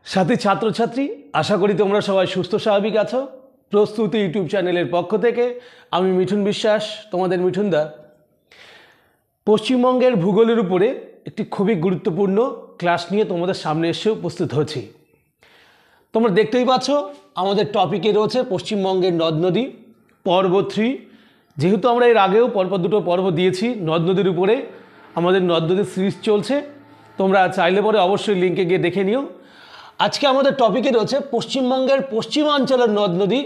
সাথী ছাত্রছাত্রী, আশা করি তোমরা সবাই সুস্থ স্বাভাবিক আছো। প্রস্তুতি ইউটিউব চ্যানেলের পক্ষ থেকে আমি মিঠুন বিশ্বাস, তোমাদের মিঠুনদা। পশ্চিমবঙ্গের ভূগোলের উপরে একটি খুবই গুরুত্বপূর্ণ ক্লাস নিয়ে তোমাদের সামনে এসে উপস্থিত হয়েছি। তোমরা দেখতেই পাচ্ছ আমাদের টপিকে রয়েছে পশ্চিমবঙ্গের নদ নদী পর্ব 3। যেহেতু আমরা এর আগেও পরপর দুটো পর্ব দিয়েছি নদ নদীর উপরে, আমাদের নদ নদীর সিরিজ চলছে। তোমরা চাইলে পরে অবশ্যই লিঙ্কে গিয়ে দেখে নিও। আজকে আমাদের টপিকে রয়েছে পশ্চিমবঙ্গের পশ্চিমাঞ্চলের নদ নদী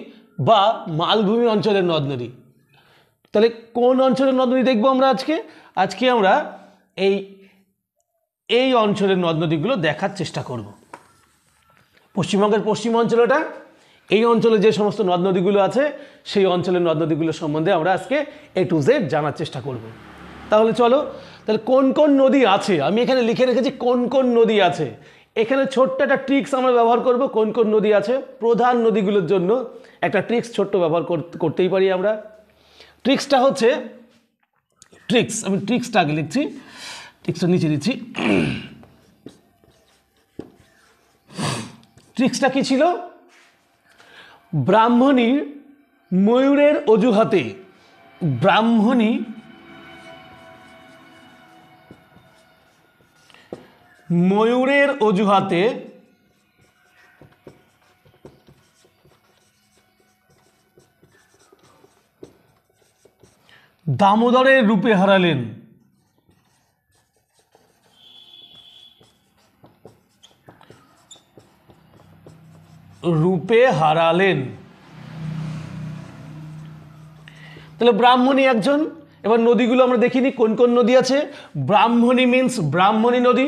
বা মালভূমি অঞ্চলের নদ নদী। তাহলে কোন অঞ্চলের নদ নদী দেখবো আমরা আজকে আমরা এই অঞ্চলের নদ নদীগুলো দেখার চেষ্টা করব। পশ্চিমবঙ্গের পশ্চিমাঞ্চলটা, এই অঞ্চলে যে সমস্ত নদ নদীগুলো আছে সেই অঞ্চলের নদ নদীগুলো সম্বন্ধে আমরা আজকে A to Z জানার চেষ্টা করব। তাহলে চলো, তাহলে কোন কোন নদী আছে আমি এখানে লিখে রেখেছি। কোন কোন নদী আছে এখানে ছোট্ট একটা ট্রিক্স আমরা ব্যবহার করব। কোন কোন নদী আছে প্রধান নদীগুলোর জন্য একটা ট্রিক্স ছোট্ট ব্যবহার করতেই পারি আমরা। ট্রিক্সটা হচ্ছে আমি ট্রিক্সটা আগে লিখছি, ট্রিক্সটা নিচে দিচ্ছি। ট্রিক্সটা কি ছিল? ব্রাহ্মণী ময়ূরের অজুহাতে, ব্রাহ্মণী ময়ূরের অজুহাতে দামোদরের রূপে হারালেন। তাহলে ব্রাহ্মণী একজন। এবার নদীগুলো আমরা দেখিনি কোন কোন নদী আছে। ব্রাহ্মণী মিন্স ব্রাহ্মণী নদী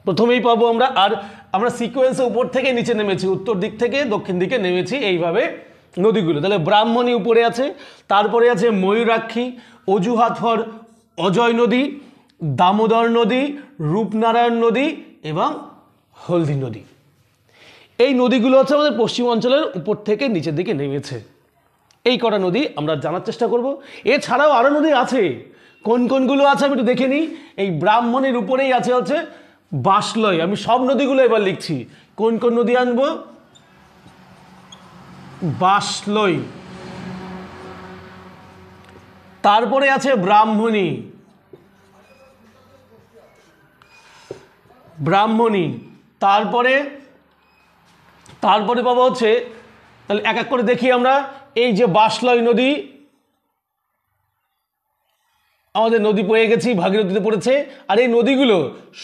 প্রথমেই পাবো আমরা। আর আমরা সিকোয়েন্সে উপর থেকে নিচে নেমেছি, উত্তর দিক থেকে দক্ষিণ দিকে নেমেছি এইভাবে নদীগুলো। তাহলে ব্রাহ্মণী উপরে আছে, তারপরে আছে ময়ূরাক্ষী, অজুহাত ফর অজয় নদী, দামোদর নদী, রূপনারায়ণ নদী এবং হলদি নদী। এই নদীগুলো হচ্ছে আমাদের পশ্চিমাঞ্চলের উপর থেকে নিচের দিকে নেমেছে। এই কটা নদী আমরা জানার চেষ্টা করব। এছাড়াও আরও নদী আছে। কোন কোনগুলো আছে আমি একটু দেখে নিই। এই ব্রাহ্মণীর উপরেই আছে হচ্ছে বাসলয়। আমি সব নদীগুলো এবার লিখছি। কোন কোন নদী আনবো? বাসলয়, তারপরে আছে ব্রাহ্মণী, তারপরে পাবো হচ্ছে, তাহলে এক এক করে দেখি আমরা। এই যে বাসলয় নদী, আমাদের নদী পেয়ে গেছি, ভাগীরথীতে পড়েছে। আর এই নদীগুলো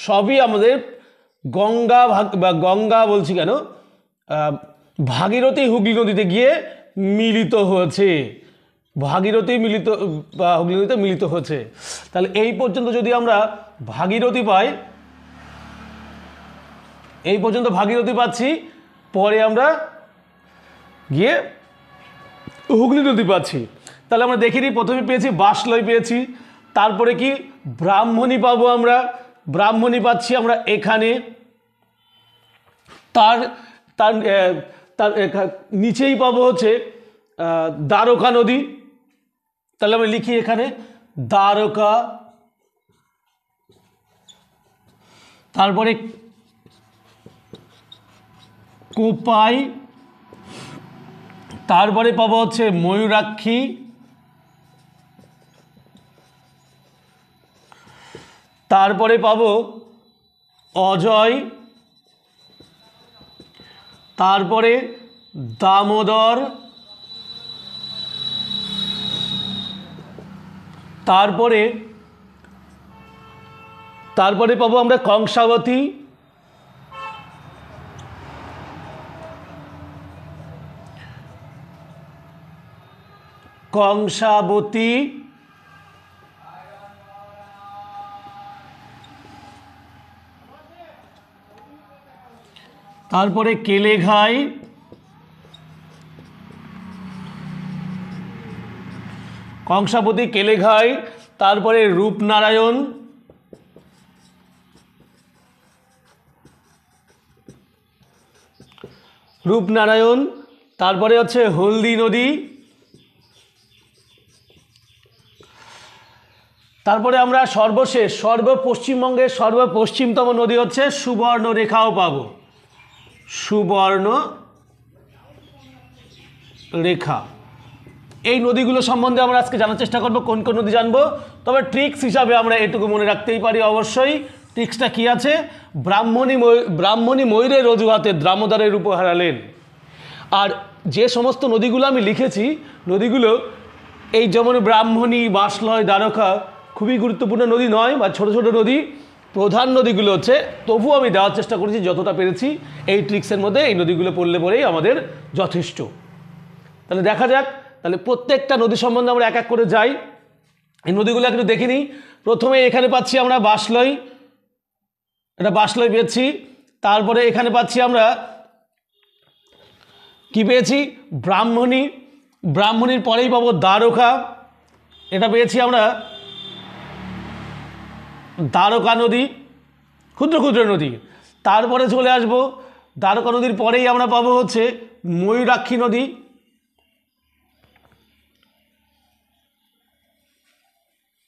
সবই আমাদের গঙ্গা বলছি কেন, ভাগীরথী হুগলি নদীতে গিয়ে মিলিত হয়েছে। ভাগীরথী হুগলি নদীতে মিলিত হয়েছে। তাহলে এই পর্যন্ত যদি আমরা ভাগীরথী পাই, এই পর্যন্ত ভাগীরথী পাচ্ছি, পরে আমরা গিয়ে হুগলি নদী পাচ্ছি। তাহলে আমরা দেখিনি, প্রথমে পেয়েছি বাসলয় পেয়েছি, তারপরে কি ব্রাহ্মণী পাবো আমরা। ব্রাহ্মণী পাচ্ছি আমরা এখানে, তার নিচেই পাবো হচ্ছে দ্বারকা নদী। তাহলে আমরা লিখি এখানে দ্বারকা, তারপরে কোপাই, তারপরে পাবো হচ্ছে ময়ূরাক্ষী, তারপরে পাবো অজয়, তারপরে দামোদর, তারপরে পাবো আমরা কংসাবতী, তারপরে কেলেঘাই, কংসাবতী, কেলেঘাই, তারপরে রূপনারায়ণ, তারপরে হচ্ছে হলদি নদী, তারপরে আমরা সর্বশেষ পশ্চিমবঙ্গের সর্বপশ্চিমতম নদী হচ্ছে সুবর্ণরেখাও পাবো। সুবর্ণ রেখা। এই নদীগুলো সম্বন্ধে আমরা আজকে জানার চেষ্টা করব, কোন কোন নদী জানবো। তবে ট্রিক্স হিসাবে আমরা এটুকু মনে রাখতেই পারি অবশ্যই। ট্রিক্সটা কি আছে? ব্রাহ্মণী ময়ূরের অজুহাতে দামোদরের রূপ হারালেন। আর যে সমস্ত নদীগুলো আমি লিখেছি, নদীগুলো এই যেমন ব্রাহ্মণী, বাসলয়, দ্বারকা খুবই গুরুত্বপূর্ণ নদী নয়, বা ছোট ছোট নদী। প্রধান নদীগুলো হচ্ছে, তবুও আমি দেওয়ার চেষ্টা করেছি যতটা পেরেছি। এই ট্রিক্সের মধ্যে এই নদীগুলো পড়লে পরেই আমাদের যথেষ্ট। তাহলে দেখা যাক, তাহলে প্রত্যেকটা নদী সম্বন্ধে আমরা এক এক করে যাই। এই নদীগুলো একটু দেখে নিই। প্রথমে এখানে পাচ্ছি আমরা বাসলয়, এটা বাসলয় পেয়েছি। তারপরে এখানে পাচ্ছি আমরা কি পেয়েছি? ব্রাহ্মণী। ব্রাহ্মণীর পরেই পাবো দ্বারকা, এটা পেয়েছি আমরা দ্বারকা নদী, ক্ষুদ্র ক্ষুদ্র নদী। তারপরে চলে আসবো দ্বারকা নদীর পরেই আমরা পাবো হচ্ছে ময়ূরাক্ষী নদী।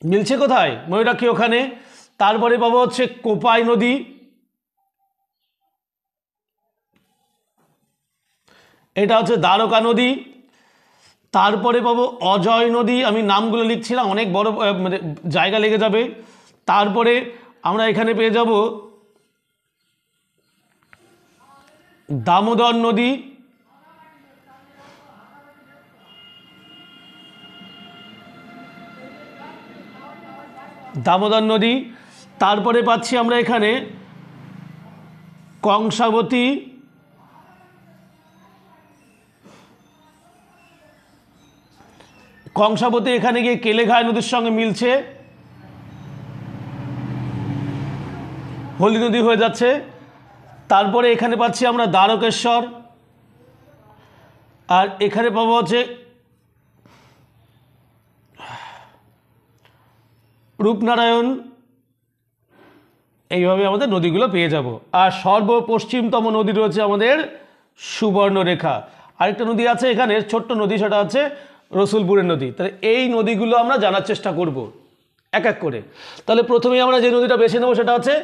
মিলছে কোথায়? ময়ূরাক্ষী ওখানে। তারপরে পাবো হচ্ছে কোপাই নদী, এটা হচ্ছে দ্বারকা নদী। তারপরে পাবো অজয় নদী, আমি নামগুলো লিখছিলাম, অনেক বড় মানে জায়গা লেগে যাবে। তারপরে আমরা এখানে পেয়ে যাব দামোদর নদী। দামোদর নদী। তারপরে পাচ্ছি আমরা এখানে কংসাবতী। কংসাবতী এখানে গিয়ে কেলেঘাই নদীর সঙ্গে মিলছে, হলদি নদী হয়ে যাচ্ছে। তারপরে এখানে পাচ্ছি আমরা দ্বারকেশ্বর, আর এখানে পাবো হচ্ছে রূপনারায়ণ। এইভাবে আমাদের নদীগুলো পেয়ে যাব। আর সর্বপশ্চিমতম নদী রয়েছে আমাদের সুবর্ণরেখা। আরেকটা নদী আছে এখানে, ছোট্ট নদী, সেটা হচ্ছে রসুলপুরের নদী। তাহলে এই নদীগুলো আমরা জানার চেষ্টা করব এক এক করে। তাহলে প্রথমেই আমরা যে নদীটা বেছে নেব সেটা হচ্ছে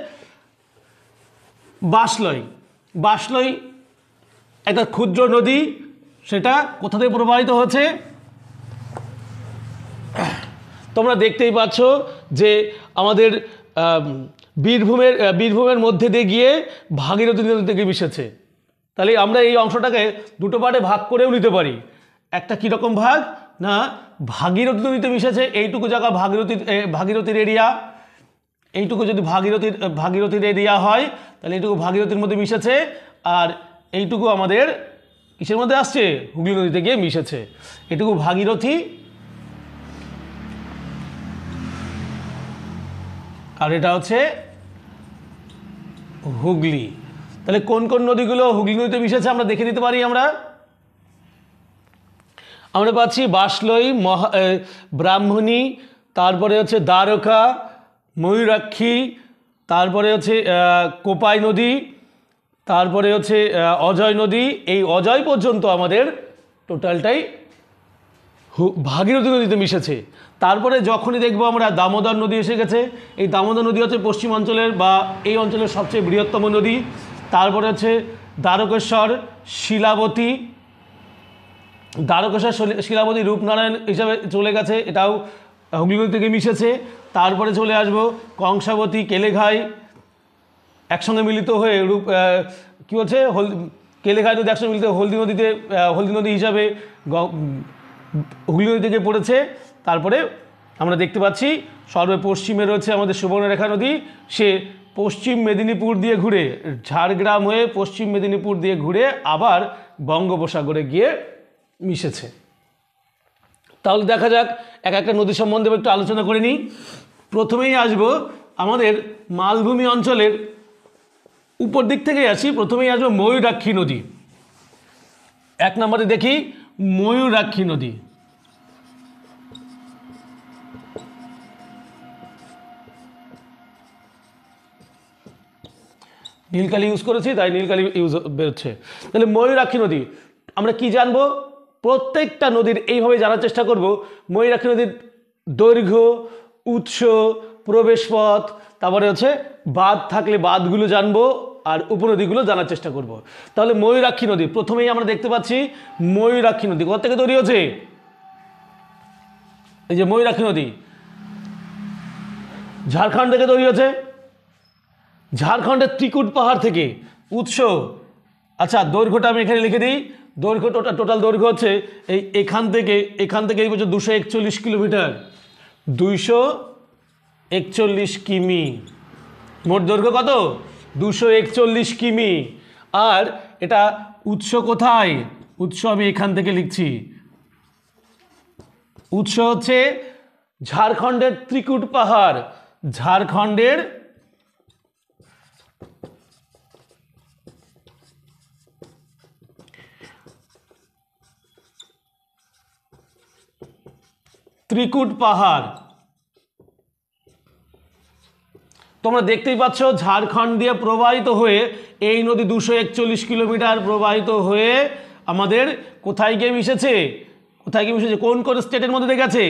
বাসলয়। বাসলয় একটা ক্ষুদ্র নদী, সেটা কোথা থেকে প্রবাহিত হচ্ছে? তোমরা দেখতেই পাচ্ছ যে আমাদের বীরভূমের মধ্যে দিয়ে গিয়ে ভাগীরথী নদী থেকে মিশেছে। তাহলে আমরা এই অংশটাকে দুটো পার্টে ভাগ করেও নিতে পারি। একটা কীরকম ভাগ না, ভাগীরথী নদীতে মিশেছে এইটুকু জায়গা ভাগীরথীর এরিয়া। এইটুকু যদি ভাগীরথীর এরিয়া হয়, তাহলে এইটুকু ভাগীরথীর মধ্যে মিশেছে। আর এইটুকু আমাদের কিসের মধ্যে আসছে? হুগলি নদীতে গিয়ে মিশেছে। এটুকু ভাগীরথী, আর এটা হচ্ছে হুগলি। তাহলে কোন কোন নদীগুলো হুগলি নদীতে মিশেছে আমরা দেখে নিতে পারি। আমরা পাচ্ছি বাসলয়, ব্রাহ্মণী, তারপরে হচ্ছে দ্বারকা, ময়ূরাক্ষী, তারপরে হচ্ছে কোপাই নদী, তারপরে হচ্ছে অজয় নদী। এই অজয় পর্যন্ত আমাদের টোটালটাই ভাগীরথী নদীতে মিশেছে। তারপরে যখনই দেখবো আমরা দামোদর নদী এসে গেছে। এই দামোদর নদী হচ্ছে পশ্চিমাঞ্চলের বা এই অঞ্চলের সবচেয়ে বৃহত্তম নদী। তারপরে হচ্ছে দ্বারকেশ্বর, শিলাবতী। দ্বারকেশ্বর শিলাবতী রূপনারায়ণ হিসাবে চলে গেছে, এটাও হুগলি নদী থেকে মিশেছে। তারপরে চলে আসবো কংসাবতী, কেলেঘাই একসঙ্গে মিলিত হয়ে কী বলছে কেলেঘাই নদী একসঙ্গে মিলিত হলদি নদী হিসাবে হুগলি নদী থেকে পড়েছে। তারপরে আমরা দেখতে পাচ্ছি সর্বপশ্চিমে রয়েছে আমাদের সুবর্ণরেখা নদী। সে পশ্চিম মেদিনীপুর দিয়ে ঘুরে, ঝাড়গ্রাম হয়ে পশ্চিম মেদিনীপুর দিয়ে ঘুরে আবার বঙ্গোপসাগরে গিয়ে মিশেছে। তাহলে দেখা যাক এক একটা নদী সম্বন্ধে একটু আলোচনা করে নিই। প্রথমেই আসবো আমাদের মালভূমি অঞ্চলের উপর দিক থেকেই আসি। প্রথমেই আসবো ময়ূরাক্ষী নদী। এক নম্বরে দেখি ময়ূরাক্ষী নদী। নীলকালি ইউজ করেছি, তাই নীলকালি ইউজ বেরোচ্ছে। তাহলে ময়ূরাক্ষী নদী আমরা কি জানবো? প্রত্যেকটা নদীর এইভাবে জানার চেষ্টা করব। ময়ূরাক্ষী নদীর দৈর্ঘ্য, উৎস, প্রবেশপথ, তারপরে হচ্ছে বাঁধ থাকলে বাঁধগুলো জানবো, আর উপনদীগুলো জানার চেষ্টা করব। তাহলে ময়ূরাক্ষী নদী প্রথমেই আমরা দেখতে পাচ্ছি ময়ূরাক্ষী নদী কোথা থেকে তৈরি হচ্ছে? এই যে ময়ূরাক্ষী নদী ঝাড়খণ্ড থেকে তৈরি হচ্ছে, ঝাড়খণ্ডের ত্রিকুট পাহাড় থেকে উৎস। আচ্ছা দৈর্ঘ্যটা আমি এখানে লিখে দিই, দৈর্ঘ্য টোটাল দৈর্ঘ্য হচ্ছে এখান থেকে এই পর্যন্ত 241 কিলোমিটার, 241 কিমি। মোট দৈর্ঘ্য কত? 241 কিমি। আর এটা উৎস কোথায়? উৎস আমি এখান থেকে লিখছি, উৎস হচ্ছে ঝাড়খণ্ডের ত্রিকুট পাহাড়, ঝাড়খণ্ডের ত্রিকুট পাহাড়। তোমরা দেখতেই পাচ্ছ ঝাড়খণ্ড দিয়ে প্রবাহিত হয়ে এই নদী 241 কিলোমিটার প্রবাহিত হয়ে আমাদের কোথায় গিয়ে মিশেছে? কোথায় গিয়ে মিশেছে? কোন কোন স্টেটের মধ্যে দিয়ে গেছে?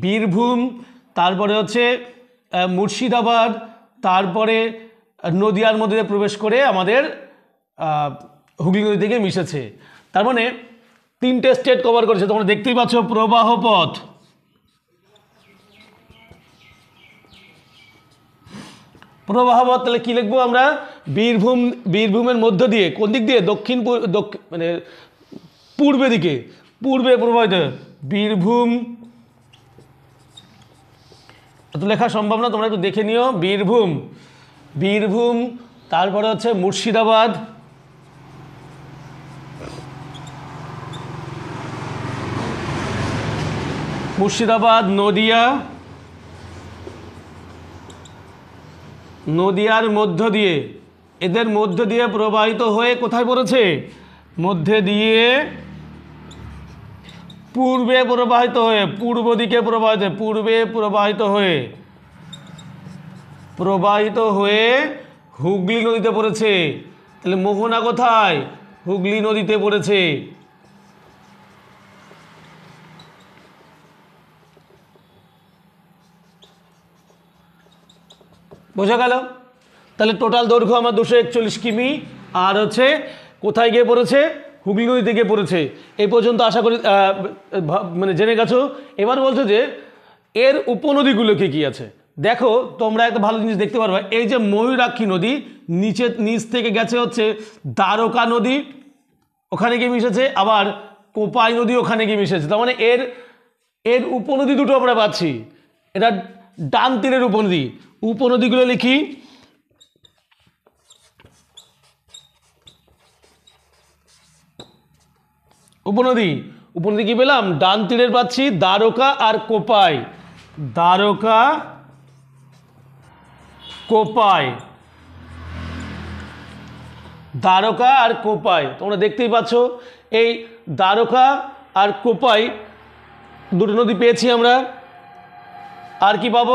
বীরভূম, তারপরে হচ্ছে মুর্শিদাবাদ, তারপরে নদিয়ার মধ্যে দিয়ে প্রবেশ করে আমাদের হুগলি নদী থেকে মিশেছে। তার মানে 3টে স্টেট কভার করেছে। তোমরা দেখতেই পাচ্ছ প্রবাহ পথ, প্রবাহপথ। তাহলে কি লিখবো আমরা? বীরভূমের মধ্য দিয়ে, কোন দিক দিয়ে? মানে পূর্বে দিকে, পূর্বে প্রবাহিত বীরভূম। এত লেখা সম্ভব না, তোমরা একটু দেখে নিও। বীরভূম, তারপরে হচ্ছে মুর্শিদাবাদ, নদিয়ার মধ্য দিয়ে, এদের মধ্য দিয়ে প্রবাহিত হয়ে কোথায় পড়েছে? মধ্যে দিয়ে পূর্বে প্রবাহিত হয়ে, পূর্ব দিকে পূর্বে প্রবাহিত হয়ে হুগলি নদীতে পড়েছে। তাহলে মোহনা কোথায়? হুগলি নদীতে পড়েছে। বোঝা গেল? তাহলে টোটাল দৈর্ঘ্য আমার 241 কিমি। আর হচ্ছে কোথায় গিয়ে পড়েছে? হুগলি নদীতে গিয়ে পড়েছে। এই পর্যন্ত আশা করি মানে জেনে গেছো। এবার বলছে যে এর উপনদীগুলো কি আছে। দেখো তোমরা একটা ভালো জিনিস দেখতে পারবে, এই যে ময়ূরাক্ষী নদী নিচ থেকে গেছে হচ্ছে দ্বারকা নদী, ওখানে গিয়ে মিশেছে, আবার কোপাই নদী ওখানে গিয়ে মিশেছে। তার মানে এর উপনদী দুটো আমরা পাচ্ছি। এটা ডান তীরের উপনদী। উপনদীগুলো লিখি, উপনদী কি পেলাম? ডান তীরের পাচ্ছি দ্বারকা আর কোপাই, দ্বারকা আর কোপাই। তোমরা দেখতেই পাচ্ছ এই দ্বারকা আর কোপাই দুটো নদী পেয়েছি আমরা। আর কি পাবো?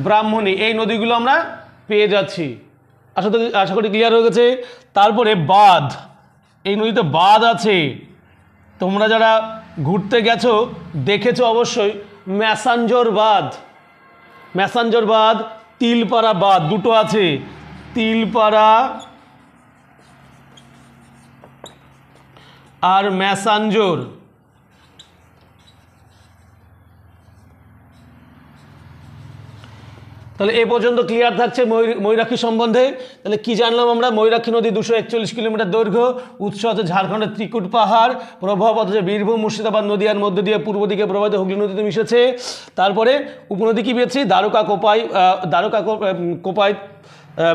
ব্রাহ্মণী, এই নদীগুলো আমরা পেয়ে যাচ্ছি। আশা করি ক্লিয়ার হয়ে গেছে। তারপরে বাঁধ, এই নদীতে বাঁধ আছে। তোমরা যারা ঘুরতে গেছো দেখেছো অবশ্যই ম্যাসাঞ্জোর বাঁধ, তিলপাড়া বাঁধ, দুটো আছে, তিলপাড়া আর ম্যাসাঞ্জোর। তাহলে এ পর্যন্ত ক্লিয়ার থাকছে ময়ূরাক্ষী সম্বন্ধে। তাহলে কি জানলাম আমরা? ময়ূরাক্ষী নদী 241 কিলোমিটার দৈর্ঘ্য, উৎস হচ্ছে ঝাড়খণ্ডের ত্রিকুট পাহাড়, প্রবাহপথ হচ্ছে বীরভূম, মুর্শিদাবাদ, নদিয়ার মধ্য দিয়ে পূর্ব দিকে প্রবাহিত হুগলি নদীতে মিশেছে। তারপরে উপনদী কি পেয়েছি? দ্বারকা, কোপাই,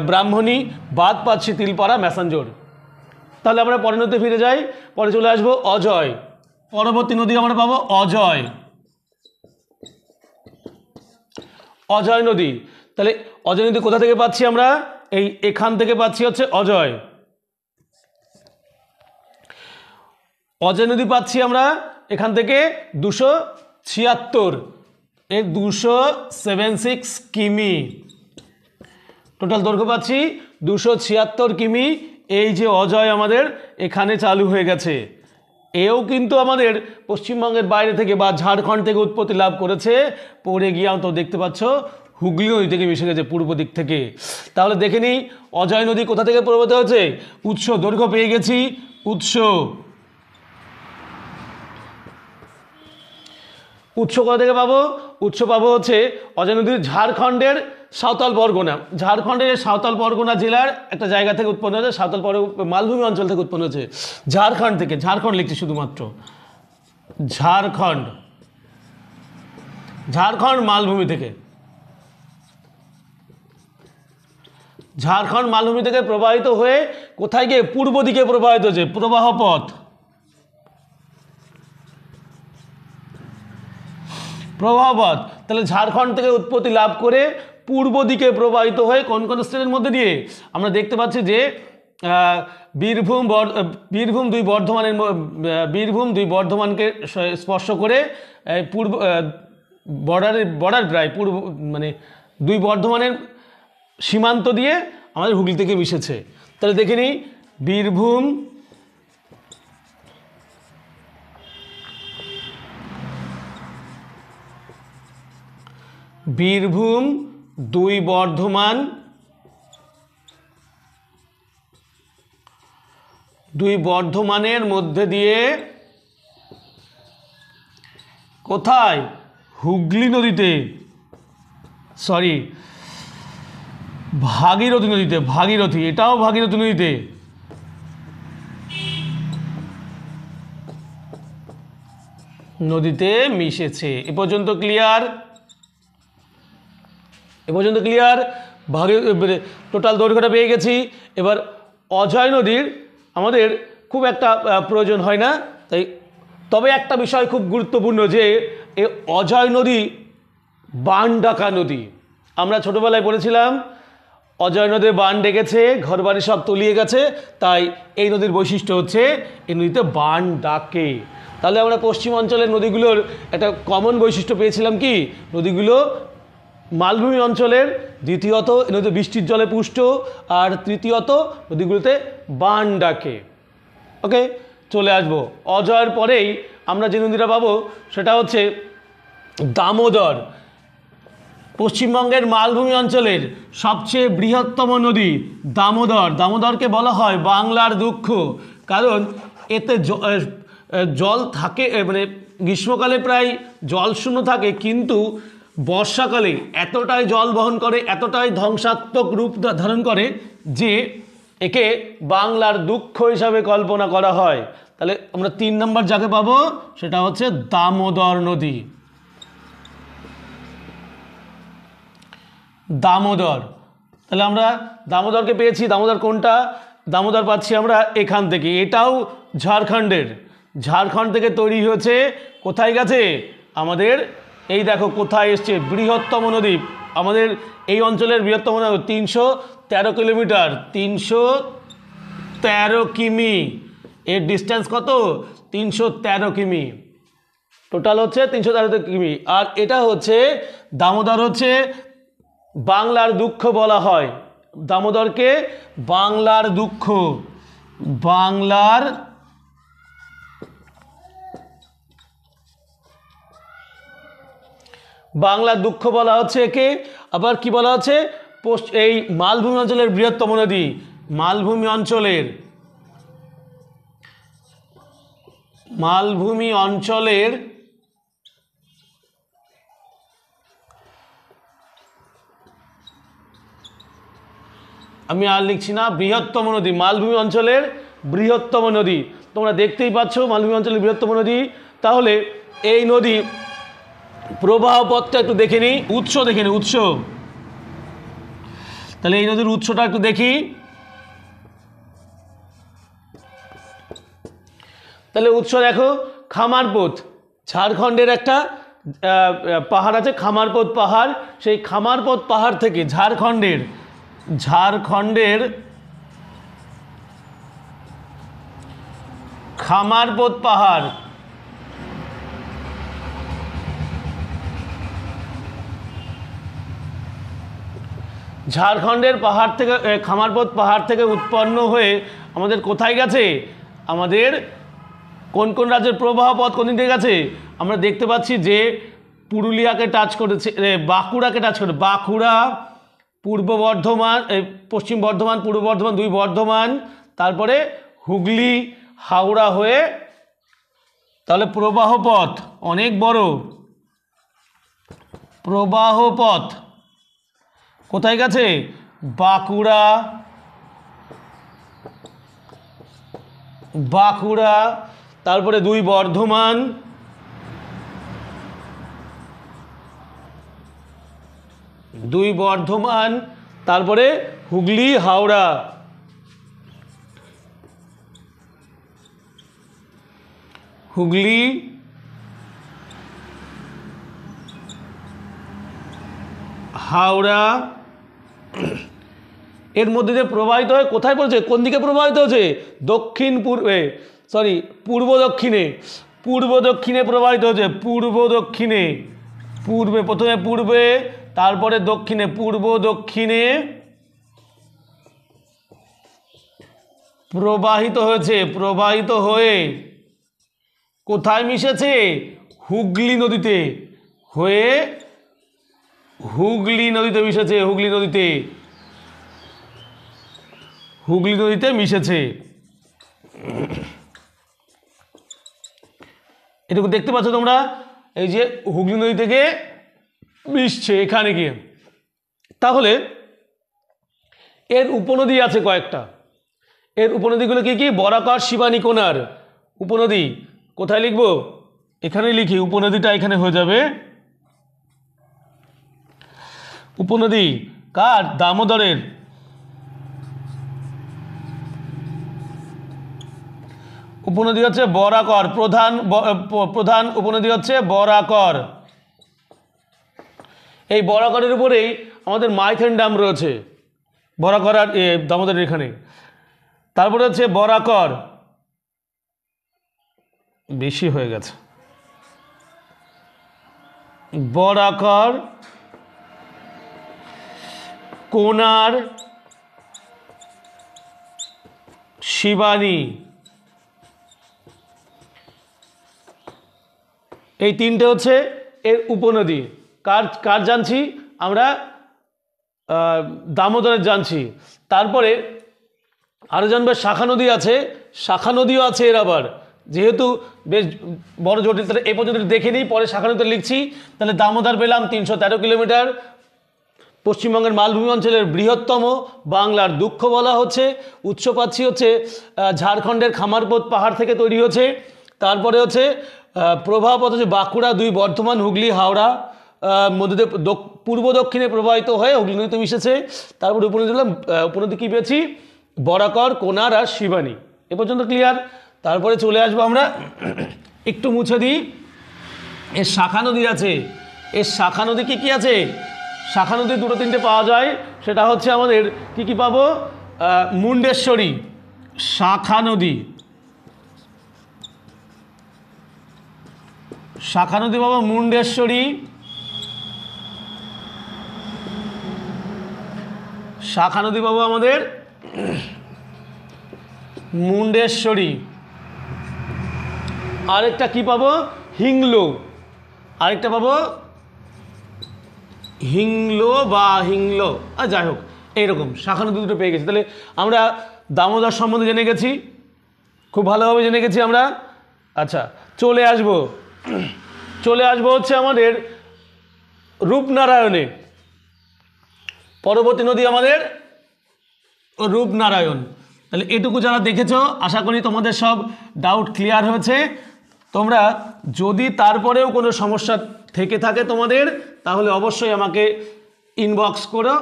ব্রাহ্মণী, বাঁধ পাচ্ছি তিলপাড়া, ম্যাসাঞ্জোর। তাহলে আমরা পরের নদীতে ফিরে যাই, পরে চলে আসবো অজয়। পরবর্তী নদী আমরা পাবো অজয় নদী। তাহলে অজয় নদী কোথা থেকে পাচ্ছি আমরা? এখান থেকে পাচ্ছি হচ্ছে অজয় নদী পাচ্ছি আমরা এখান থেকে 276, 276 কিমি টোটাল দৈর্ঘ্য পাচ্ছি, 276 কিমি। এই যে অজয় আমাদের এখানে চালু হয়ে গেছে, এও কিন্তু আমাদের পশ্চিমবঙ্গের বাইরে থেকে বা ঝাড়খণ্ড থেকে উৎপত্তি লাভ করেছে, পড়ে গিয়ে তো দেখতে পাচ্ছ হুগলি নদী থেকে মিশে গেছে পূর্ব দিক থেকে। তাহলে দেখে নিই অজয় নদী কোথা থেকে প্রবাহিত হয়েছে। উৎস দৈর্ঘ্য পেয়ে গেছি, উৎস কোথা থেকে পাবো? উৎস পাবো হচ্ছে অজয় নদীর ঝাড়খণ্ডের সাঁওতাল পরগনা, ঝাড়খণ্ডের সাঁওতাল পরগনা জেলার একটা জায়গা থেকে উৎপন্ন হয়েছে, সাঁওতাল মালভূমি অঞ্চল থেকে উৎপন্ন হয়েছে, ঝাড়খণ্ড থেকে। ঝাড়খণ্ড লিখছি শুধুমাত্র, ঝাড়খণ্ড, ঝাড়খণ্ড মালভূমি থেকে, ঝাড়খণ্ড মালভূমি থেকে প্রবাহিত হয়ে কোথায় গিয়ে পূর্ব দিকে প্রবাহিত হয়েছে, প্রবাহ পথ, প্রবাহপথ। তাহলে ঝাড়খণ্ড থেকে উৎপত্তি লাভ করে পূর্ব দিকে প্রবাহিত হয়ে কোন কোন স্টেটের মধ্যে দিয়ে আমরা দেখতে পাচ্ছি যে বীরভূম দুই বর্ধমানকে স্পর্শ করে পূর্ব বর্ডার প্রায় পূর্ব মানে দুই বর্ধমানের সীমান্ত দিয়ে আমাদের হুগলি থেকে মিশেছে। তাহলে দেখে নিই বীরভূম দুই বর্ধমানের মধ্যে দিয়ে কোথায়? হুগলি নদীতে, সরি ভাগীরথী নদীতে, এটাও ভাগীরথী নদীতে মিশেছে। এ পর্যন্ত ক্লিয়ার? টোটাল দৈর্ঘ্যটা পেয়ে গেছি। এবার অজয় নদীর আমাদের খুব একটা প্রয়োজন হয় না, তবে একটা বিষয় খুব গুরুত্বপূর্ণ যে এই অজয় নদী বান ডাকা নদী। আমরা ছোটোবেলায় পড়েছিলাম অজয় নদী বান ডেকেছে, ঘরবাড়ি সব তলিয়ে গেছে, তাই এই নদীর বৈশিষ্ট্য হচ্ছে এই নদীতে বান ডাকে। তাহলে আমরা পশ্চিম অঞ্চলের নদীগুলোর একটা কমন বৈশিষ্ট্য পেয়েছিলাম কি, নদীগুলো মালভূমি অঞ্চলের, দ্বিতীয়ত নদী বৃষ্টির জলে পুষ্ট, আর তৃতীয়ত নদীগুলোতে বান ডাকে। ওকে, চলে আসবো অজয়ের পরেই আমরা যে নদীটা পাবো সেটা হচ্ছে দামোদর। পশ্চিমবঙ্গের মালভূমি অঞ্চলের সবচেয়ে বৃহত্তম নদী দামোদরকে বলা হয় বাংলার দুঃখ, কারণ এতে জল থাকে, মানে গ্রীষ্মকালে প্রায় জল শূন্য থাকে, কিন্তু বর্ষাকালে এতটাই জল বহন করে, এতটাই ধ্বংসাত্মক রূপ ধারণ করে যে একে বাংলার দুঃখ হিসাবে কল্পনা করা হয়। তাহলে আমরা 3 নম্বর যাকে পাবো সেটা হচ্ছে দামোদর নদী। তাহলে আমরা দামোদরকে পেয়েছি। দামোদর কোনটা? দামোদর পাচ্ছি আমরা এখান থেকে, এটাও ঝাড়খণ্ড থেকে তৈরি হয়েছে। কোথায় গেছে আমাদের? এই দেখো কোথায় এসছে, বৃহত্তম নদী আমাদের এই অঞ্চলের, বৃহত্তম নদী 313 কিলোমিটার, 313 কিমি। এর ডিস্টেন্স কত? 313 কিমি, টোটাল হচ্ছে 313 কিমি। আর এটা হচ্ছে দামোদর হচ্ছে বাংলার দুঃখ বলা হয়, দামোদরকে বাংলার দুঃখ, বাংলার দুঃখ বলা হচ্ছে একে। আবার কি বলা হচ্ছে? এই মালভূমি অঞ্চলের বৃহত্তম নদী, মালভূমি অঞ্চলের আমি আর লিখছি না, বৃহত্তম নদী, মালভূমি অঞ্চলের বৃহত্তম নদী। তোমরা দেখতেই পাচ্ছ মালভূমি অঞ্চলের বৃহত্তম নদী। তাহলে এই নদী প্রবাহ পথটা একটু দেখে নিই, উৎস দেখে নিই, উৎস। তাহলে এই নদীর উৎসটা একটু দেখি। তাহলে উৎস দেখো, খামারপোত, ঝাড়খণ্ডের একটা পাহাড় আছে খামারপোত পাহাড়, সেই খামারপোত পাহাড় থেকে ঝাড়খণ্ডের খামারপোত পাহাড়, ঝাড়খণ্ডের পাহাড় থেকে, খামারপোত পাহাড় থেকে উৎপন্ন হয়ে আমাদের কোথায় গেছে? আমাদের কোন কোন রাজ্যের প্রবাহ পথ কোন দিক থেকে গেছে? আমরা দেখতে পাচ্ছি যে পুরুলিয়াকে টাচ করেছে, বাঁকুড়াকে টাচ করে, বাঁকুড়া, পূর্ব বর্ধমান, পশ্চিম বর্ধমান, পূর্ব বর্ধমান, দুই বর্ধমান, তারপরে হুগলি, হাওড়া হয়ে, তাহলে প্রবাহ পথ অনেক বড়। প্রবাহ পথ কোথায় গেছে? বাঁকুড়া, বাঁকুড়া, তারপরে দুই বর্ধমান, দুই বর্ধমান, তারপরে হুগলি, হাওড়া। হুগলি, হাওড়া, এর মধ্যে যে প্রবাহিত হয় কোথায় পড়ছে? কোন দিকে প্রবাহিত হচ্ছে? দক্ষিণ পূর্বে, সরি পূর্ব দক্ষিণে, পূর্ব দক্ষিণে প্রবাহিত হচ্ছে, পূর্ব দক্ষিণে, পূর্বে, প্রথমে পূর্বে, তারপরে দক্ষিণে, পূর্ব দক্ষিণে প্রবাহিত হয়েছে। প্রবাহিত হয়ে কোথায় মিশেছে? হুগলি নদীতে, হয়ে হুগলি নদীতে মিশেছে, হুগলি নদীতে, হুগলি নদীতে মিশেছে। এটুকু দেখতে পাচ্ছ তোমরা, এই যে হুগলি নদী থেকে মিশছে এখানে গিয়ে। তাহলে এর উপনদী আছে কয়েকটা। এর উপনদীগুলো কি কি? বরাকর, শিবানী, কোনার। উপনদী কোথায় লিখবো? এখানে লিখি, উপনদীটা এখানে হয়ে যাবে। উপনদী কার? দামোদরের। উপনদী হচ্ছে বরাকর, প্রধান উপনদী হচ্ছে বরাকর। এই বরাকরের উপরেই আমাদের মাইথন ড্যাম রয়েছে, বরাকর আর দামোদরের এখানে। তারপরে হচ্ছে বরাকর, বেশি হয়ে গেছে, বরাকর, কোনার, শিবানী, এই তিনটে হচ্ছে এর উপনদী। কার কার জানছি আমরা? দামোদরের জানছি। তারপরে আরও জানবে শাখা নদী আছে, শাখা নদীও আছে এর আবার। যেহেতু বেশ বড় জটিল, তাহলে এ পর্যন্ত দেখে নিই, পরে শাখা নদীতে লিখছি। তাহলে দামোদর পেলাম 313 কিলোমিটার, পশ্চিমবঙ্গের মালভূমি অঞ্চলের বৃহত্তম, বাংলার দুঃখ বলা হচ্ছে। উৎস পাচ্ছি হচ্ছে ঝাড়খণ্ডের খামারপোত পাহাড় থেকে তৈরি হচ্ছে। তারপরে হচ্ছে প্রবাহ পথ হচ্ছে বাঁকুড়া, দুই বর্ধমান, হুগলি, হাওড়া মধ্যে দিয়ে পূর্ব দক্ষিণে প্রবাহিত হয়ে হুগলি নদীতে মিশেছে। তারপরে উপনদী দিলাম, উপনদী কী পেয়েছি? বরাকর, কোনার আর শিবানী। এ পর্যন্ত ক্লিয়ার। তারপরে চলে আসবো আমরা, একটু মুছে দিই, এর শাখা নদী আছে। এর শাখা নদী কী কী আছে? শাখা নদী দুটো তিনটে পাওয়া যায়। সেটা হচ্ছে আমাদের কি কি পাবো? মুন্ডেশ্বরী শাখা নদী, শাখা নদী পাবো মুন্ডেশ্বরী, শাখা নদী পাবো আমাদের মুন্ডেশ্বরী। আরেকটা কি পাবো? হিংলো। আরেকটা পাবো হিংলো বা হিংলো, আর যাই হোক এইরকম শাখা নদী দুটো পেয়ে গেছি। তাহলে আমরা দামোদর সম্বন্ধে জেনে গেছি, খুব ভালোভাবে জেনে গেছি আমরা। আচ্ছা, চলে আসবো হচ্ছে আমাদের রূপনারায়ণে। পরবর্তী নদী আমাদের রূপনারায়ণ। তাহলে এটুকু যারা দেখেছো, আশা করি তোমাদের সব ডাউট ক্লিয়ার হয়েছে। তোমরা যদি তারপরেও কোনো সমস্যা থেকে থাকে তোমাদের, তাহলে অবশ্যই আমাকে ইনবক্স করো।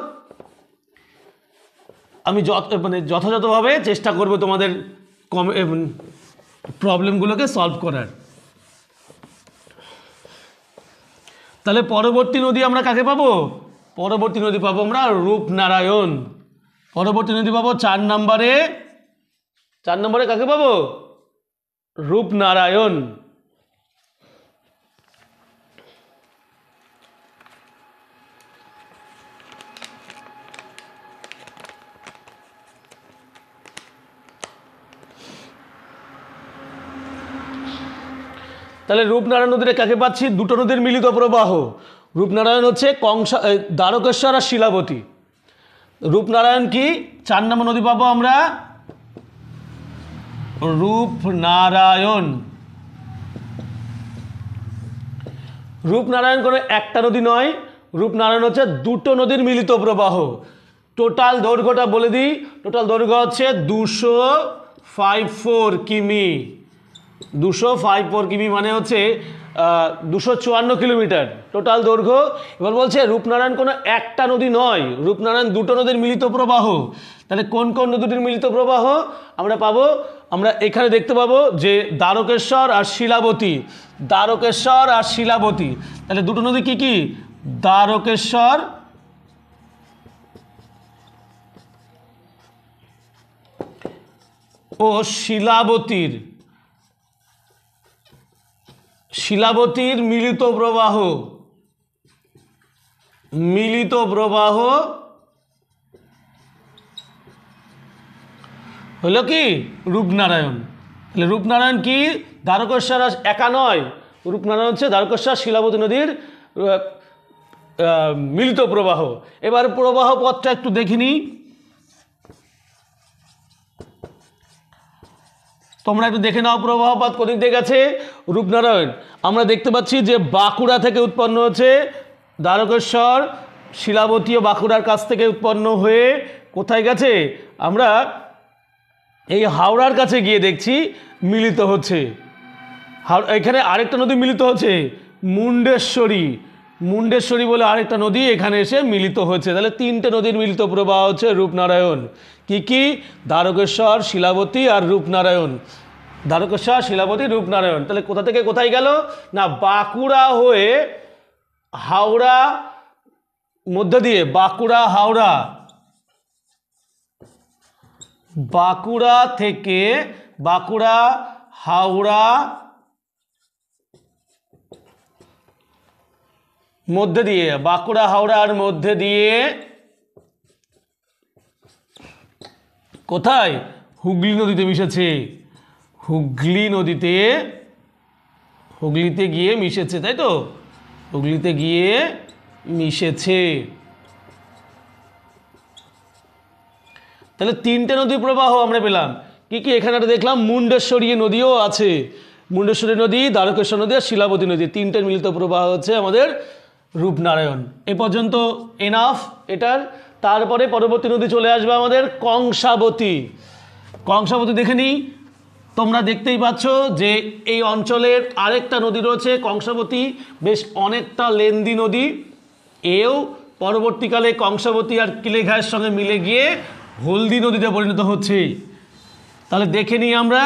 আমি যথাযথভাবে চেষ্টা করব তোমাদের প্রবলেমগুলোকে সলভ করার। তাহলে পরবর্তী নদী আমরা কাকে পাবো? পরবর্তী নদী পাবো আমরা রূপনারায়ণ। পরবর্তী নদী পাবো 4 নম্বরে। 4 নম্বরে কাকে পাবো? রূপনারায়ণ। তাহলে রূপনারায়ণ নদীতে কাকে পাচ্ছি? দুটো নদীর মিলিত প্রবাহ। রূপনারায়ণ হচ্ছে দ্বারকেশ্বর আর শিলাবতী। রূপনারায়ণ কি? 4 নম্বর নদী পাবো আমরা, রূপনারায়ণ। রূপনারায়ণ কোনো একটা নদী নয়, রূপনারায়ণ হচ্ছে দুটো নদীর মিলিত প্রবাহ। টোটাল দৈর্ঘ্যটা বলে দিই, টোটাল দৈর্ঘ্য হচ্ছে 254 কিমি। 254 কিমি মানে হচ্ছে 254 কিলোমিটার টোটাল দৈর্ঘ্য। এবার বলছে রূপনারায়ণ কোনো একটা নদী নয়, রূপনারায়ণ দুটো নদীর মিলিত প্রবাহ। তাহলে কোন কোন নদীর মিলিত প্রবাহ আমরা পাবো? আমরা এখানে দেখতে পাবো যে দ্বারকেশ্বর আর শিলাবতী, দ্বারকেশ্বর আর শিলাবতী। তাহলে দুটো নদী কি কি? দ্বারকেশ্বর ও শিলাবতীর, শিলাবতীর মিলিত প্রবাহ, মিলিত প্রবাহ হলো কি? রূপনারায়ণ। তাহলে রূপনারায়ণ কি? দ্বারকেশ্বর একা নয়, রূপনারায়ণ হচ্ছে দ্বারকেশ্বর শিলাবতী নদীর মিলিত প্রবাহ। এবার প্রবাহ পথটা একটু দেখিনি, তোমরা একটু দেখে নাও প্রবাহ পথ কোদিক দিয়ে গেছে। রূপনারায়ণ আমরা দেখতে পাচ্ছি যে বাঁকুড়া থেকে উৎপন্ন হচ্ছে, দ্বারকেশ্বর শিলাবতী ও বাঁকুড়ার কাছ থেকে উৎপন্ন হয়ে কোথায় গেছে? আমরা এই হাওড়ার কাছে গিয়ে দেখছি মিলিত হচ্ছে। এখানে আরেকটা নদী মিলিত হচ্ছে, মুন্ডেশ্বরী, মুন্ডেশ্বরী বলে আরেকটা নদী এখানে এসে মিলিত হচ্ছে। তাহলে 3টে নদীর মিলিত প্রবাহ হচ্ছে রূপনারায়ণ। কি কি? দ্বারকেশ্বর, শিলাবতী আর রূপনারায়ণ। দ্বারকেশ্বর, শিলাবতী, রূপনারায়ণ। তাহলে কোথা থেকে কোথায় গেল না? বাঁকুড়া হয়ে হাওড়া মধ্যে দিয়ে, বাঁকুড়া হাওড়া, বাঁকুড়া থেকে বাঁকুড়া হাওড়া মধ্যে দিয়ে, বাঁকুড়া হাওড়ার মধ্যে দিয়ে কোথায়? হুগলি নদীতে মিশেছে, হুগলি নদীতে, হুগলিতে গিয়ে মিশেছে, তাই তো? হুগলিতে গিয়ে মিশেছে। তাহলে 3টে নদীর প্রবাহ আমরা পেলাম। কি কি? এখানে একটা দেখলাম মুন্ডেশ্বরী নদীও আছে, মুন্ডেশ্বরী নদী, দ্বারকেশ্বর নদী আর শিলাবতী নদী, 3টের মিলিত প্রবাহ হচ্ছে আমাদের রূপনারায়ণ। এ পর্যন্ত এনাফ এটার। তারপরে পরবর্তী নদী চলে আসবে আমাদের কংসাবতী। কংসাবতী দেখে নিই। তোমরা দেখতেই পাচ্ছ যে এই অঞ্চলের আরেকটা নদী রয়েছে কংসাবতী, বেশ অনেকটা লেন্দি নদী। এও পরবর্তীকালে কংসাবতী আর কিলেঘায়ের সঙ্গে মিলে গিয়ে হলদি নদীতে পরিণত হচ্ছে। তাহলে দেখে নিই আমরা।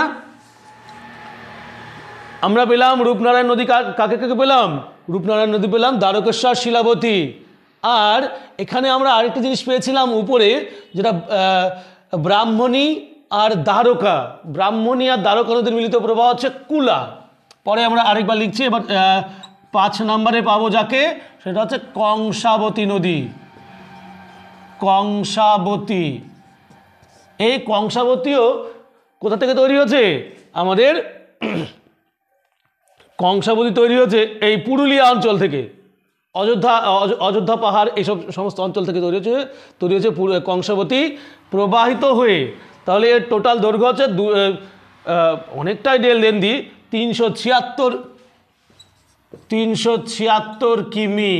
আমরা পেলাম রূপনারায়ণ নদী, কাকে কাকে পেলাম? রূপনারায়ণ নদী পেলাম, দ্বারকেশ্বর, শিলাবতী। আর এখানে আমরা আরেকটা জিনিস পেয়েছিলাম উপরে, যেটা ব্রাহ্মণী আর দ্বারকা, ব্রাহ্মণী আর দ্বারকা নদীর মিলিত প্রবাহ হচ্ছে কুলা। পরে আমরা আরেকবার লিখছি। এবার 5 নম্বরে পাবো যাকে, সেটা হচ্ছে কংসাবতী নদী। কংসাবতী, এই কংসাবতীও কোথা থেকে তৈরি হচ্ছে? আমাদের কংসাবতী তৈরি হচ্ছে এই পুরুলিয়া অঞ্চল থেকে, অযোধ্যা পাহাড়, এইসব সমস্ত অঞ্চল থেকে তৈরি হচ্ছে কংসাবতী প্রবাহিত হয়ে। তাহলে এর টোটাল দৈর্ঘ্য হচ্ছে অনেকটাই লেন্দি, 376 কিমি।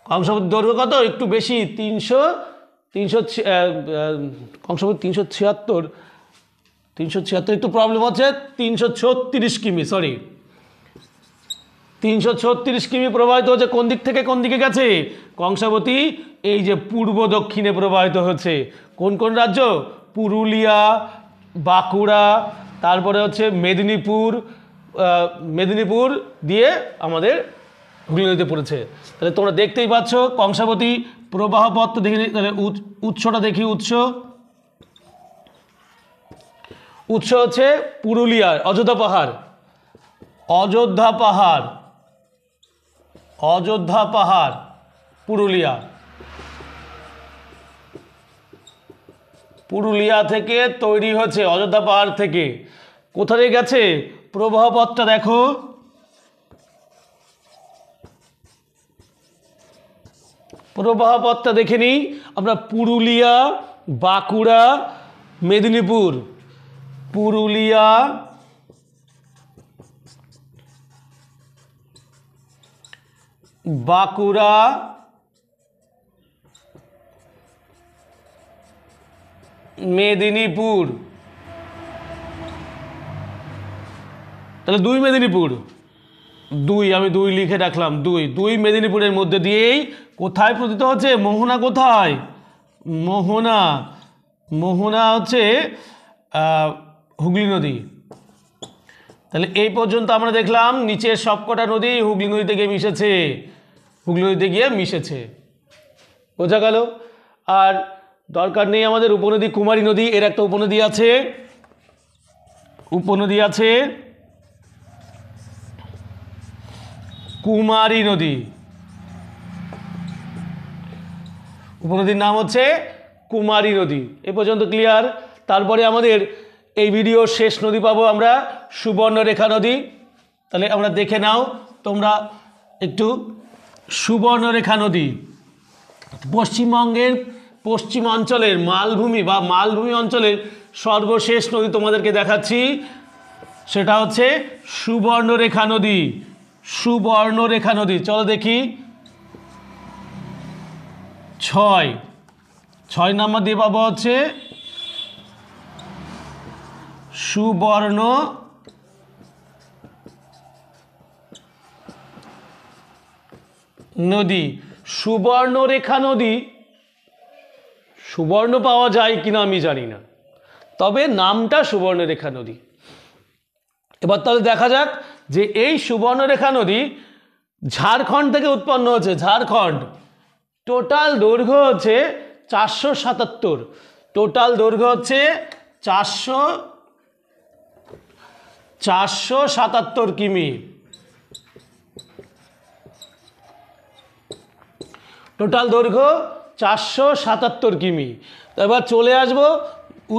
কংসাবতীর দৈর্ঘ্য কত? একটু বেশি, 300 কংসাবতী 376 একটু প্রবলেম হচ্ছে, 336 কিমি, সরি 336 কিমি প্রবাহিত হচ্ছে। কোন দিক থেকে কোন দিকে গেছে? কংসাবতী এই যে পূর্ব দক্ষিণে প্রবাহিত হচ্ছে। কোন কোন রাজ্য? পুরুলিয়া, বাঁকুড়া, তারপরে হচ্ছে মেদিনীপুর, মেদিনীপুর দিয়ে আমাদের হুগলি নদীতে পড়েছে। তাহলে তোমরা দেখতেই পাচ্ছ কংসাবতী প্রবাহ পথ দেখে। তাহলে উৎসটা দেখি। উৎস হচ্ছে পুরুলিয়ার অযোধ্যা পাহাড়, অযোধ্যা পাহাড়, অযোধ্যা পাহাড়, পুরুলিয়া। পুরুলিয়া থেকে তৈরি হচ্ছে, অযোধ্যা পাহাড় থেকে। কোথায় গেছে? প্রবাহপথটা দেখো, প্রবাহপথটা দেখে নিই আমরা। পুরুলিয়া, বাঁকুড়া, মেদিনীপুর, পুরুলিয়া, বাঁকুড়া, মেদিনীপুর। তাহলে 2 মেদিনীপুর, 2 আমি 2 লিখে রাখলাম। 2 মেদিনীপুরের মধ্যে দিয়েই কোথায় পতিত হচ্ছে? মোহনা। কোথায়? মোহনা। মোহনা হচ্ছে হুগলি নদী। তাহলে এই পর্যন্ত আমরা দেখলাম নিচের সবকটা নদী হুগলি নদীতে গিয়ে মিশেছে, হুগলি নদীতে গিয়ে মিশেছে। বোঝা গেল? আর দরকার নেই আমাদের উপনদী কুমারী নদী, এর একটা উপনদী আছে, উপনদী আছে কুমারী নদী। উপনদীর নাম হচ্ছে কুমারী নদী। এ পর্যন্ত ক্লিয়ার? তারপরে আমাদের এই ভিডিওর শেষ নদী পাবো আমরা সুবর্ণরেখা নদী। তাহলে আমরা দেখে নাও তোমরা একটু সুবর্ণরেখা নদী। পশ্চিমবঙ্গের পশ্চিমাঞ্চলের মালভূমি বা মালভূমি অঞ্চলের সর্বশেষ নদী তোমাদেরকে দেখাচ্ছি, সেটা হচ্ছে সুবর্ণরেখা নদী। সুবর্ণরেখা নদী, চলো দেখি। 6 নম্বর দিয়ে পাবো হচ্ছে সুবর্ণ নদী। সুবর্ণরেখা নদী, সুবর্ণ পাওয়া যায় কিনা আমি জানি না, তবে নামটা সুবর্ণরেখা নদী। এবার তাহলে দেখা যাক যে এই সুবর্ণরেখা নদী ঝাড়খণ্ড থেকে উৎপন্ন হচ্ছে। ঝাড়খণ্ড। টোটাল দৈর্ঘ্য হচ্ছে 477। টোটাল দৈর্ঘ্য হচ্ছে 477 কিমি। টোটাল দৈর্ঘ্য 477 কিমি। তো এবার চলে আসবো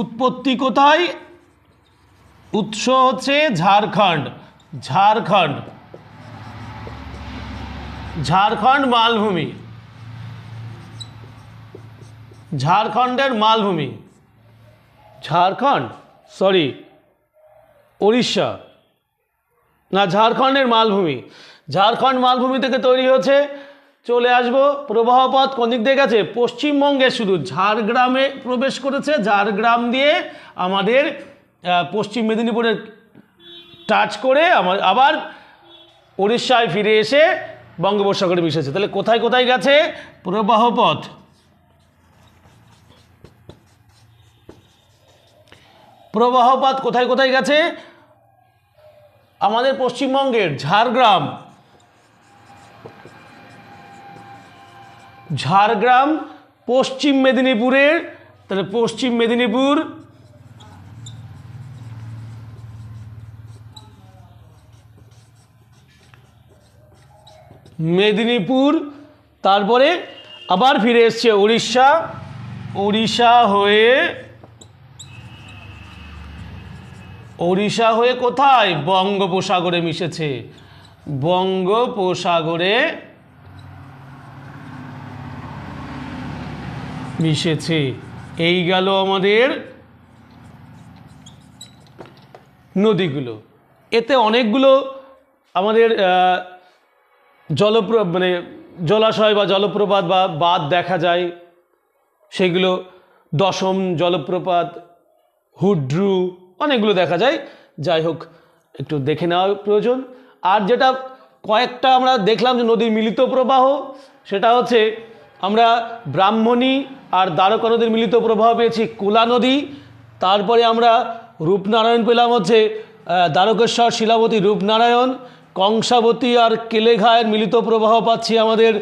উৎপত্তি কোথায়? উৎস হচ্ছে ঝাড়খণ্ড। ঝাড়খণ্ড, ঝাড়খণ্ড মালভূমি, ঝাড়খণ্ডের মালভূমি। ঝাড়খণ্ড, সরি উড়িষ্যা না, ঝাড়খণ্ডের মালভূমি। ঝাড়খণ্ড মালভূমি থেকে তৈরি হচ্ছে। চলে আসবো প্রবাহপথ কোন দিক দিয়ে গেছে? পশ্চিমবঙ্গে শুধু ঝাড়গ্রামে প্রবেশ করেছে। ঝাড়গ্রাম দিয়ে আমাদের পশ্চিম মেদিনীপুরের টাচ করে আবার উড়িষ্যায় ফিরে এসে বঙ্গোপসাগরে মিশেছে। তাহলে কোথায় কোথায় গেছে প্রবাহপথ? প্রবাহপথ কোথায় কোথায় গেছে? আমাদের পশ্চিমবঙ্গের ঝাড়গ্রাম, ঝাড়গ্রাম পশ্চিম মেদিনীপুরের, তাহলে পশ্চিম মেদিনীপুর, মেদিনীপুর, তারপরে আবার ফিরে এসছে উড়িষ্যা। উড়িষ্যা হয়ে কোথায়? বঙ্গোপসাগরে মিশেছে। বঙ্গোপসাগরে মিশেছে। এই গেল আমাদের নদীগুলো। এতে অনেকগুলো আমাদের জলাশয় বা জলপ্রপাত বা বাঁধ দেখা যায়। সেগুলো দশম জলপ্রপাত, হুড্রু, অনেকগুলো দেখা যায়। যাই হোক, একটু দেখে নেওয়া প্রয়োজন। আর যেটা কয়েকটা আমরা দেখলাম যে নদীর মিলিত প্রবাহ, সেটা হচ্ছে আমরা ব্রাহ্মণী আর দ্বারকা নদীর মিলিত প্রবাহ পেয়েছি কোলা নদী। তারপরে আমরা রূপনারায়ণ পেলাম হচ্ছে দ্বারকেশ্বর, শিলাবতী, রূপনারায়ণ। কংসাবতী আর কেলেঘায়ের মিলিত প্রবাহ পাচ্ছি আমাদের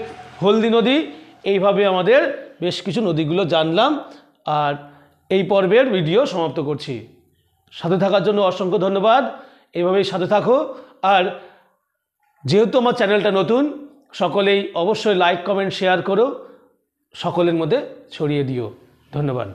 হলদি নদী। এইভাবে আমাদের বেশ কিছু নদীগুলো জানলাম। আর এই পর্বের ভিডিও সমাপ্ত করছি। সাথে থাকার জন্য অসংখ্য ধন্যবাদ। এইভাবেই সাথে থাকো। আর যেহেতু আমার চ্যানেলটা নতুন, সকলেই অবশ্যই লাইক, কমেন্ট, শেয়ার করো, সকলের মধ্যে ছড়িয়ে দিও। ধন্যবাদ।